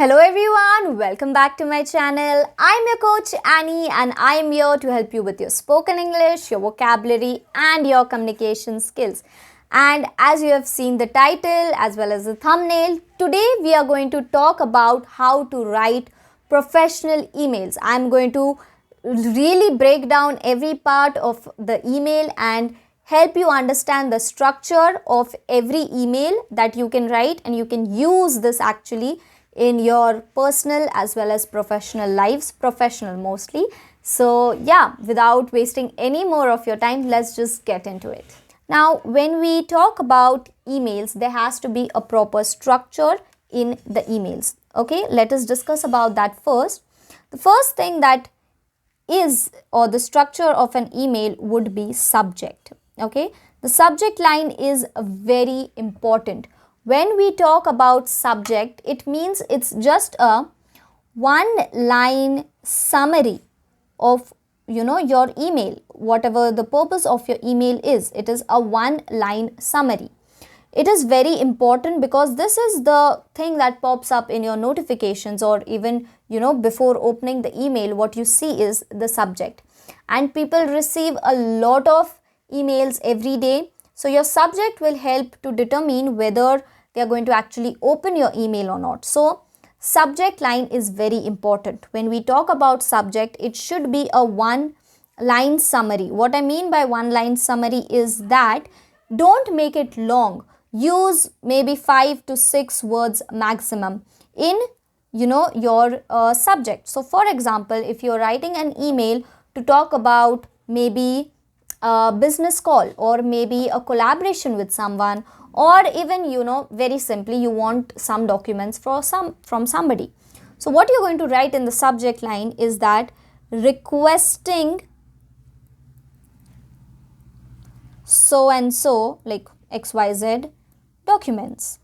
Hello everyone, welcome back to my channel. I'm your coach Annie and I am here to help you with your spoken English, your vocabulary and your communication skills. And as you have seen the title as well as the thumbnail, today we are going to talk about how to write professional emails. I'm going to really break down every part of the email and help you understand the structure of every email that you can write, and you can use this actually in your personal as well as professional lives, professional mostly. So yeah, without wasting any more of your time, let's just get into it. Now, when we talk about emails, there has to be a proper structure in the emails. Okay, let us discuss about that first. The first thing that is, or the structure of an email would be subject. Okay, the subject line is very important. When we talk about subject, it means it's just a one line summary of your email. Whatever the purpose of your email is, it is a one line summary. It is very important because this is the thing that pops up in your notifications, or even before opening the email, what you see is the subject. And people receive a lot of emails every day. So your subject will help to determine whether they are going to actually open your email or not. So subject line is very important. When we talk about subject, it should be a one line summary. What I mean by one line summary is that don't make it long. Use maybe 5 to 6 words maximum in your subject. So for example, if you're writing an email to talk about maybe a business call, or maybe a collaboration with someone, or even very simply you want some documents from somebody, so what you're going to write in the subject line is that requesting so and so, like XYZ documents.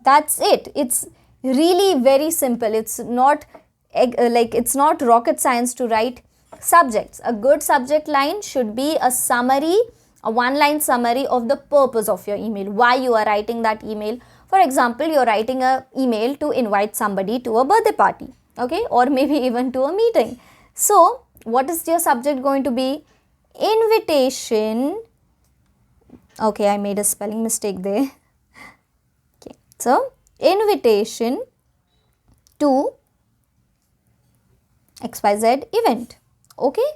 That's it. It's really very simple. It's not it's not rocket science to write subjects. A good subject line should be a summary, a one line summary of the purpose of your email, why you are writing that email. For example, you're writing an email to invite somebody to a birthday party, okay, or maybe even to a meeting. So what is your subject going to be? Invitation. Okay, I made a spelling mistake there. Okay, so invitation to XYZ event. Okay,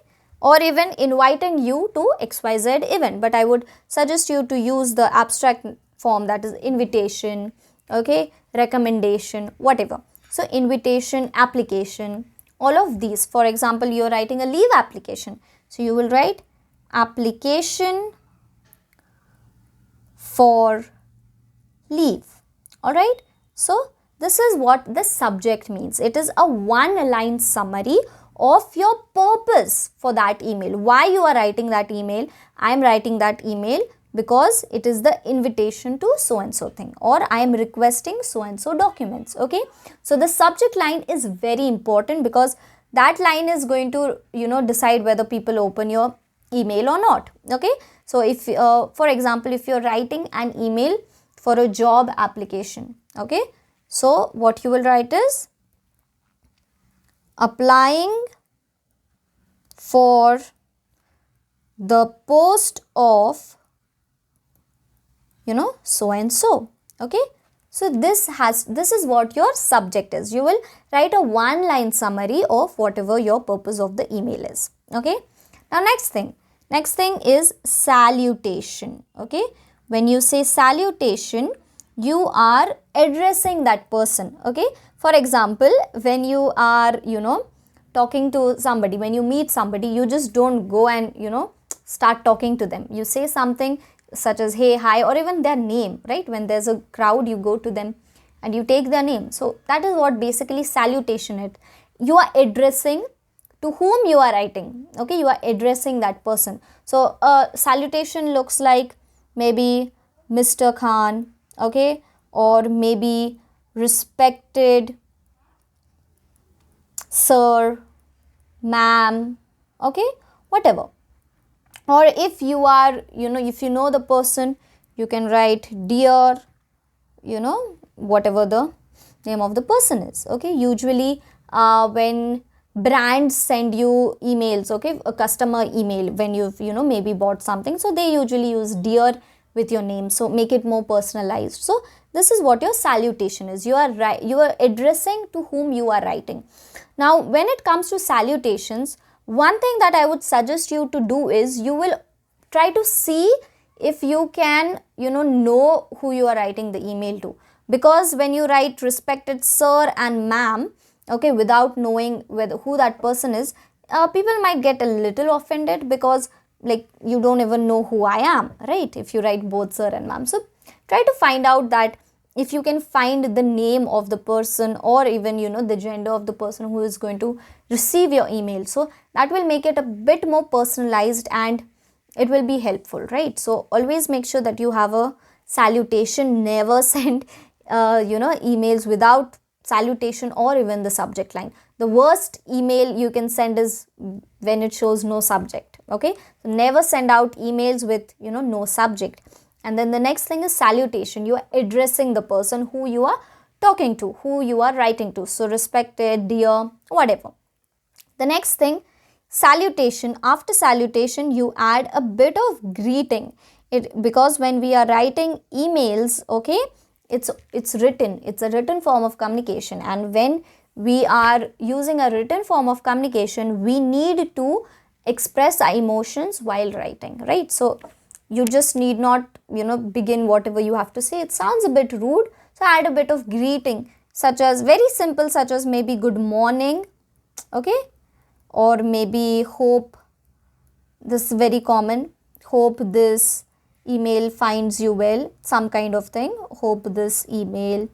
or even inviting you to XYZ event, but I would suggest you to use the abstract form, that is invitation, okay, recommendation, whatever. So invitation, application, all of these. For example, you are writing a leave application, so you will write application for leave. All right, so this is what the subject means. It is a one line summary of your purpose for that email. Why you are writing that email? I am writing that email because it is the invitation to so and so thing, or I am requesting so and so documents. Okay, so the subject line is very important because that line is going to decide whether people open your email or not. Okay, so if for example, if you're writing an email for a job application, okay, so what you will write is applying for the post of so and so. Okay, so this is what your subject is. You will write a one line summary of whatever your purpose of the email is. Okay, now next thing is salutation. Okay, when you say salutation, you are addressing that person. Okay, for example, when you are talking to somebody, when you meet somebody, you just don't go and start talking to them. You say something such as hey, hi, or even their name, right? When there's a crowd, you go to them and you take their name. So that is what basically salutation is. You are addressing to whom you are writing. Okay, you are addressing that person. So a salutation looks like maybe Mr. Khan, okay, or maybe respected sir, ma'am, okay, whatever. Or if you are if you know the person, you can write dear, whatever the name of the person is. Okay, usually when brands send you emails, okay, a customer email, when you've maybe bought something, so they usually use dear with your name, so make it more personalized. So this is what your salutation is. You are addressing to whom you are writing. Now when it comes to salutations, one thing that I would suggest you to do is you will try to see if you can know who you are writing the email to, because when you write respected sir and ma'am, okay, without knowing who that person is, people might get a little offended, because like you don't even know who I am, right, if you write both sir and ma'am. So try to find out that if you can find the name of the person, or even the gender of the person who is going to receive your email, so that will make it a bit more personalized and it will be helpful, right? So always make sure that you have a salutation. Never send emails without salutation or even the subject line. The worst email you can send is when it shows no subject. Okay, so never send out emails with no subject. And then the next thing is salutation. You are addressing the person who you are talking to, who you are writing to. So respected, dear, whatever. The next thing, salutation. After salutation you add a bit of greeting, because when we are writing emails, okay, it's written, it's a written form of communication, and when we are using a written form of communication, we need to express our emotions while writing, right? So you just need not begin whatever you have to say. It sounds a bit rude, so add a bit of greeting, such as very simple, such as maybe good morning, okay, or maybe hope, this is very common, hope this email finds you well, some kind of thing, hope this email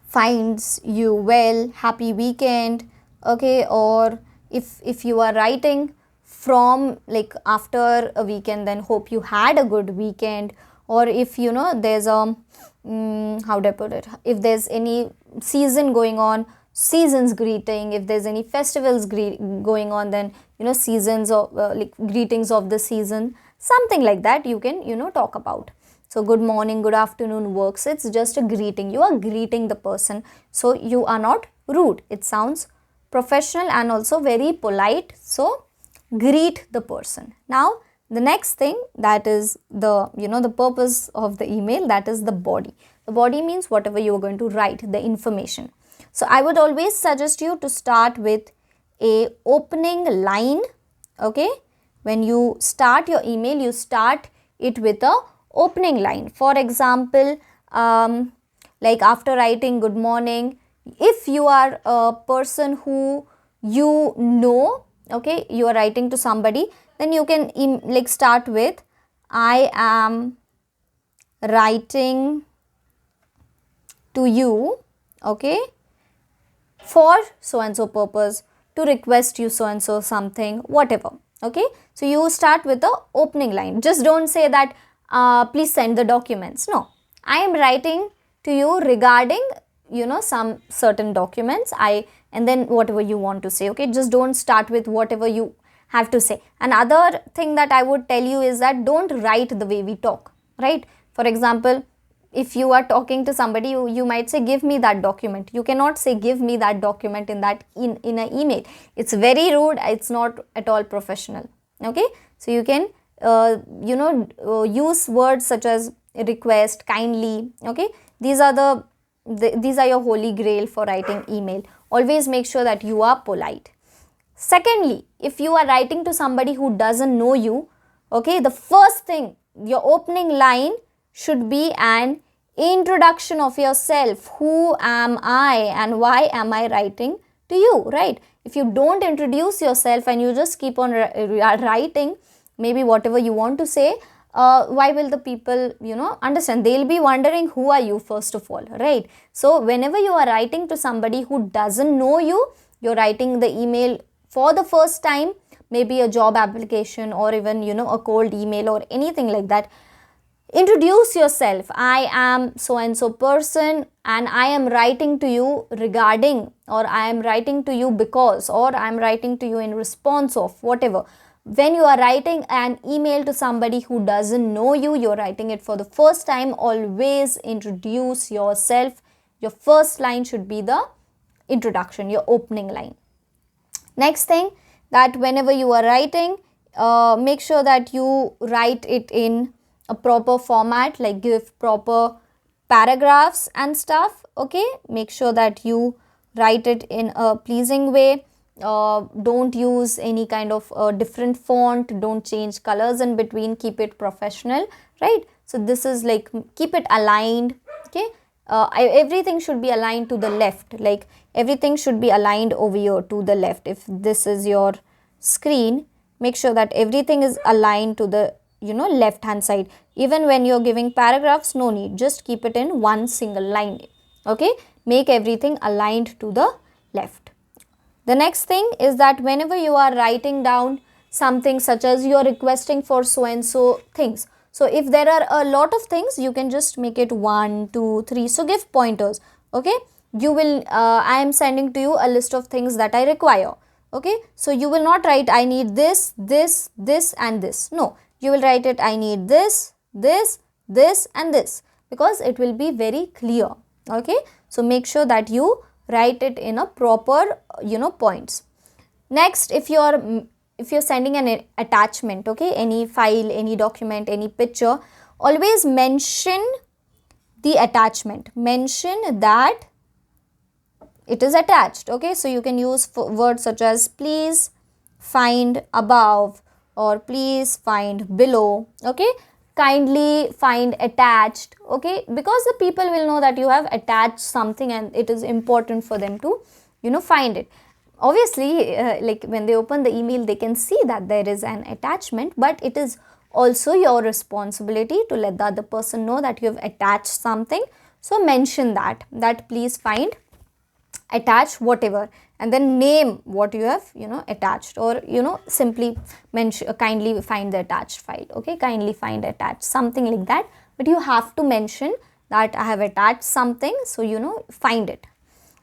finds you well, happy weekend, okay. Or if you are writing from like after a weekend, then hope you had a good weekend. Or if there's a how do I put it, if there's any season going on, seasons greeting. If there's any festivals going on, then seasons of like greetings of the season, something like that you can talk about. So good morning, good afternoon works. It's just a greeting. You are greeting the person, so you are not rude. It sounds professional and also very polite. So greet the person. Now the next thing, that is the the purpose of the email, that is the body. The body means whatever you are going to write, the information. So I would always suggest you to start with a opening line, okay. When you start your email, you start it with a opening line. For example, like after writing good morning, if you are a person who okay, you are writing to somebody, then you can like start with I am writing to you, okay, for so and so purpose, to request you so and so something, whatever, okay. So you start with the opening line. Just don't say that please send the documents. No, I am writing to you regarding some certain documents, and then whatever you want to say, okay. Just don't start with whatever you have to say. Another thing that I would tell you is that don't write the way we talk, right? For example, if you are talking to somebody, you might say give me that document. You cannot say give me that document in an email. It's very rude. It's not at all professional, okay. So you can use words such as request, kindly, okay. These are these are your holy grail for writing email. Always make sure that you are polite. Secondly, if you are writing to somebody who doesn't know you, okay, the first thing, your opening line should be an introduction of yourself. Who am I and why am I writing to you, right? If you don't introduce yourself and you just keep on writing maybe whatever you want to say, why will the people understand? They'll be wondering who are you first of all, right? So whenever you are writing to somebody who doesn't know you, you're writing the email for the first time, maybe a job application or even a cold email or anything like that, introduce yourself. I am so and so person and I am writing to you regarding, or I am writing to you because, or I am writing to you in response of, whatever. When you are writing an email to somebody who doesn't know you, you're writing it for the first time, always introduce yourself Your first line should be the introduction, your opening line. Next thing, that whenever you are writing, make sure that you write it in a proper format, like give proper paragraphs and stuff. Okay, make sure that you write it in a pleasing way. Don't use any kind of different font, don't change colors in between, keep it professional, right? So this is like, keep it aligned. Okay, everything should be aligned to the left, like everything should be aligned over here to the left. If this is your screen, make sure that everything is aligned to the left hand side. Even when you're giving paragraphs, no need, just keep it in one single line. Okay, make everything aligned to the left. The next thing is that whenever you are writing down something such as you are requesting for so and so things, so if there are a lot of things, you can just make it 1, 2, 3. So give pointers. Okay, you will I am sending to you a list of things that I require. Okay, so you will not write I need this, this, this and this. No, you will write it I need this, this, this and this, because it will be very clear. Okay, so make sure that you write it in a proper points. Next, if you're sending an attachment, okay, any file, any document, any picture, always mention the attachment, mention that it is attached. Okay, so you can use words such as please find above or please find below. Okay, kindly find attached. Okay, because the people will know that you have attached something and it is important for them to find it. Obviously, like when they open the email, they can see that there is an attachment, but it is also your responsibility to let the other person know that you have attached something. So mention that please find attached whatever, and then name what you have attached, or simply mention kindly find the attached file. Okay, kindly find attached, something like that, but you have to mention that I have attached something, so find it.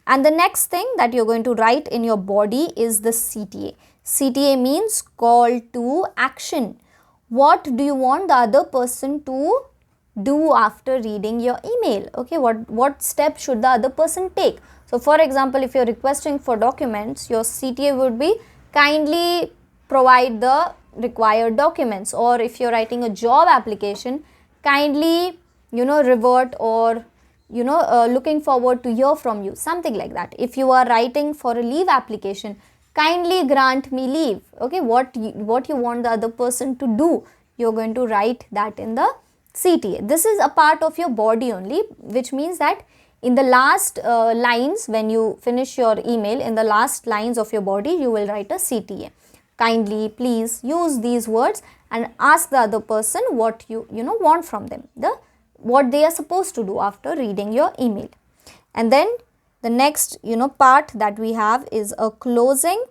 And the next thing that you're going to write in your body is the CTA. CTA means call to action. What do you want the other person to do after reading your email? Okay, what step should the other person take? So for example, if you're requesting for documents, your CTA would be kindly provide the required documents. Or if you're writing a job application, kindly revert, or looking forward to hear from you, something like that. If you are writing for a leave application, kindly grant me leave. Okay, what you want the other person to do, you're going to write that in the CTA. This is a part of your body only, which means that in the last lines, when you finish your email, in the last lines of your body, you will write a CTA. Kindly, please use these words and ask the other person what you want from them, what they are supposed to do after reading your email. And then the next part that we have is a closing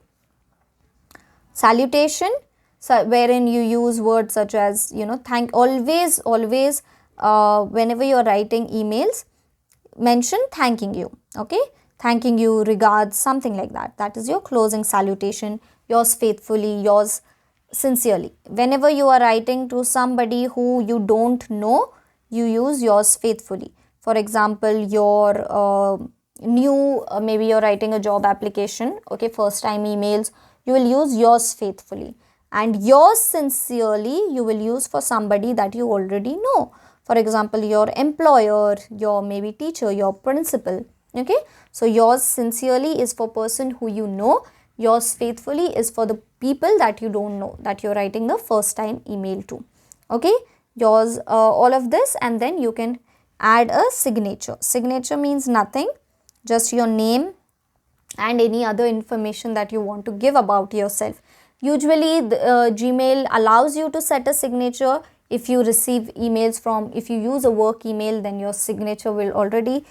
salutation, so wherein you use words such as always whenever you are writing emails, mention thanking you. Okay, thanking you, regards, something like that. That is your closing salutation. Yours faithfully, yours sincerely. Whenever you are writing to somebody who you don't know, you use yours faithfully. For example, your maybe you're writing a job application, okay, first time emails, you will use yours faithfully. And yours sincerely you will use for somebody that you already know. For example, your employer, your maybe teacher, your principal. Okay, so yours sincerely is for person who you know. Yours faithfully is for the people that you don't know, that you're writing the first time email to. Okay, yours all of this, and then you can add a signature. Signature means nothing, just your name and any other information that you want to give about yourself. Usually Gmail allows you to set a signature. If you receive emails from, if you use a work email, then your signature will already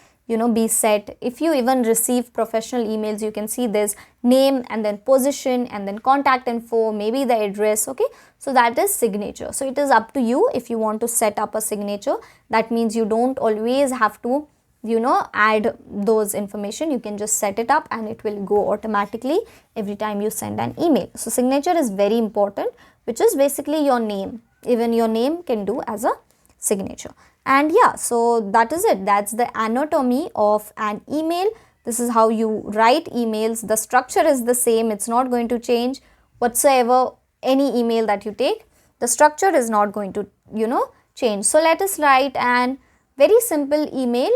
be set. If you even receive professional emails, you can see this name and then position and then contact info, maybe the address. Okay, so that is signature. So it is up to you if you want to set up a signature. That means you don't always have to add those information. You can just set it up and it will go automatically every time you send an email. So signature is very important, which is basically your name. Even your name can do as a signature. And yeah, so that is it. That's the anatomy of an email. This is how you write emails. The structure is the same. It's not going to change whatsoever. Any email that you take, the structure is not going to, change. So let us write an very simple email,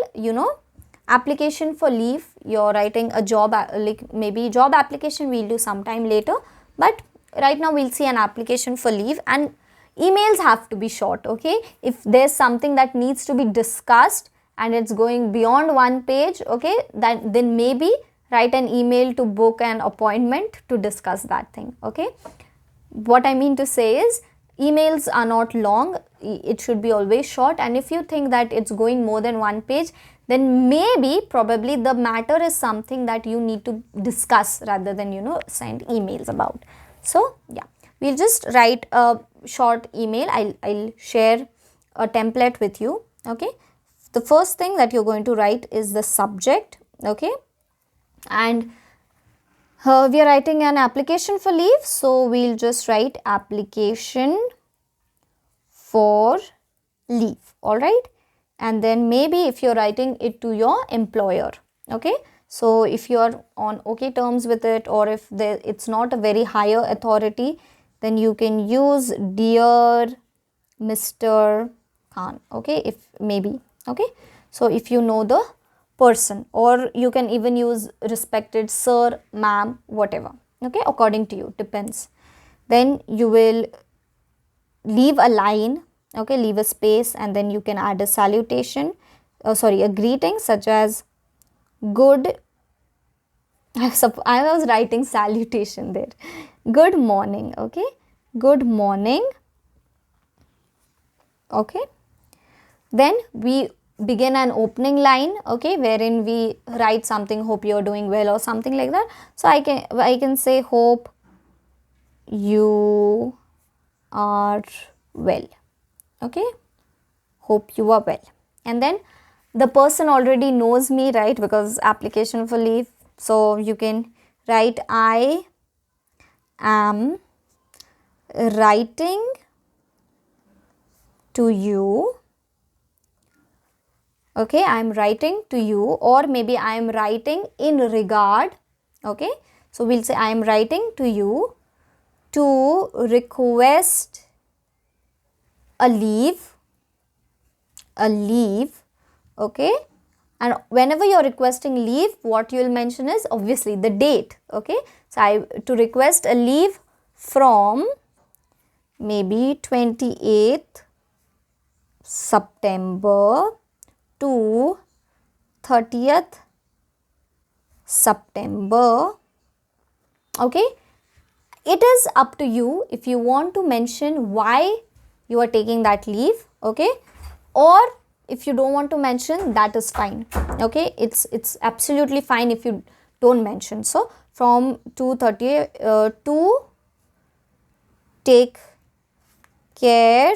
application for leave. You're writing a job, like maybe job application we'll do sometime later, but right now we'll see an application for leave. And emails have to be short, okay? If there's something that needs to be discussed and it's going beyond one page, okay, then maybe write an email to book an appointment to discuss that thing, okay? What I mean to say is, emails are not long, it should be always short. And if you think that it's going more than one page, then maybe probably the matter is something that you need to discuss rather than, send emails about. So yeah, we'll just write a short email. I'll share a template with you, okay? The first thing that you're going to write is the subject, okay? And we are writing an application for leave, so we'll just write application for leave, all right? And then maybe if you're writing it to your employer, okay? So if you're on okay terms with it, or if it's not a very higher authority, then you can use dear Mr. Khan, okay? If maybe, okay? So if you know the person, or you can even use respected sir, ma'am, whatever, okay? According to you, depends. Then you will leave a line, okay, leave a space, and then you can add a salutation, a greeting such as good, I was writing salutation there, good morning, okay, good morning, okay. Then we begin an opening line, okay, wherein we write something, hope you're doing well, or something like that. So I can say hope you are well, okay, hope you are well. And then the person already knows me, right, because application for leave. So you can write, I am writing to you, okay, I am writing to you, or maybe I am writing in regard, okay. So we'll say I am writing to you to request a leave, okay. And whenever you're requesting leave, what you'll mention is obviously the date, okay. So to request a leave from maybe 28th September to 30th September, okay. It is up to you if you want to mention why you are taking that leave, okay, or if you don't want to mention, that is fine, okay. It's absolutely fine if you don't mention. So from 2:30 to take care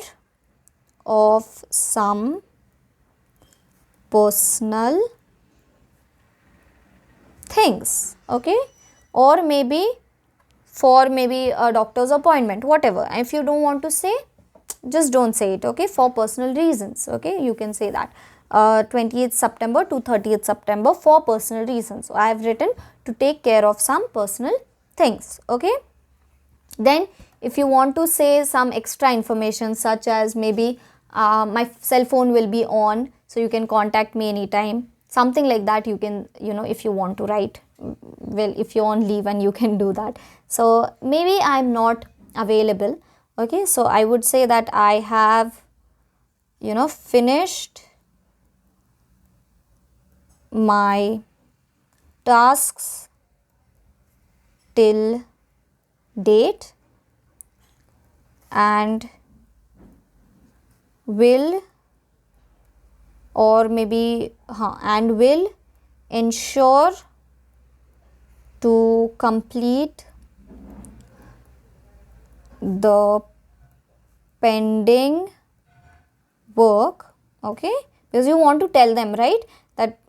of some personal things, okay, or maybe for maybe a doctor's appointment, whatever. If you don't want to say, just don't say it, okay, for personal reasons, okay, you can say that 20th September to 30th September for personal reasons. So I have written to take care of some personal things, okay. Then if you want to say some extra information, such as maybe my cell phone will be on, so you can contact me anytime, something like that, you can, if you want to write, well, if you're on leave, and you can do that. So maybe I'm not available, okay, so I would say that I have, finished my tasks till date and will, or maybe and will ensure to complete the pending work, okay, because you want to tell them, right, that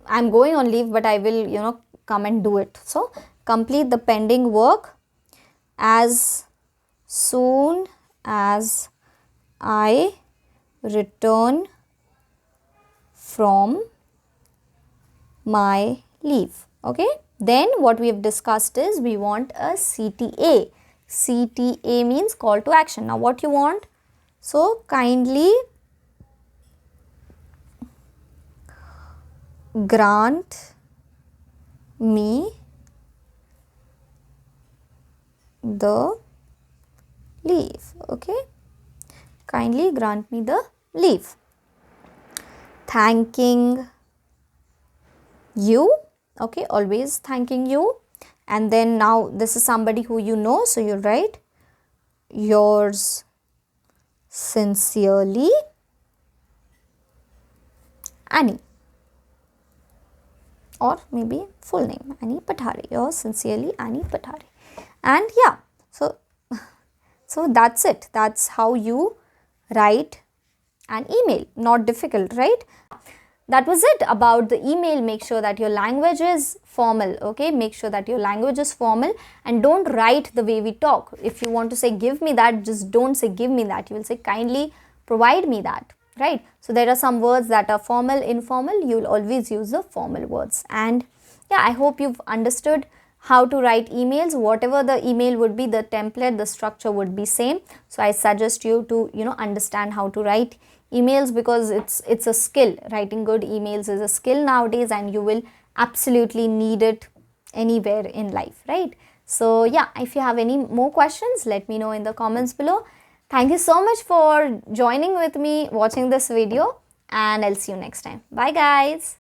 I'm going on leave, but I will, come and do it. So complete the pending work as soon as I return from my leave. Okay, then what we have discussed is we want a CTA. CTA means call to action. Now what you want? So kindly grant me the leave. Okay, kindly grant me the leave. Thanking you. Okay, always thanking you. And then now this is somebody who you know, so you'll write yours sincerely, Annie, or maybe full name Annie Patari. Yours sincerely, Annie Patari. And yeah, so that's it. That's how you write an email. Not difficult, right? That was it about the email. Make sure that your language is formal. Okay, make sure that your language is formal and don't write the way we talk. If you want to say give me that, just don't say give me that. You will say kindly provide me that, right? So there are some words that are formal, informal. You will always use the formal words. And yeah, I hope you've understood how to write emails. Whatever the email would be, the template, the structure would be same. So I suggest you to understand how to write emails, because it's a skill. Writing good emails is a skill nowadays, and you will absolutely need it anywhere in life, right? So yeah, if you have any more questions, let me know in the comments below. Thank you so much for joining with me, watching this video, and I'll see you next time. Bye guys.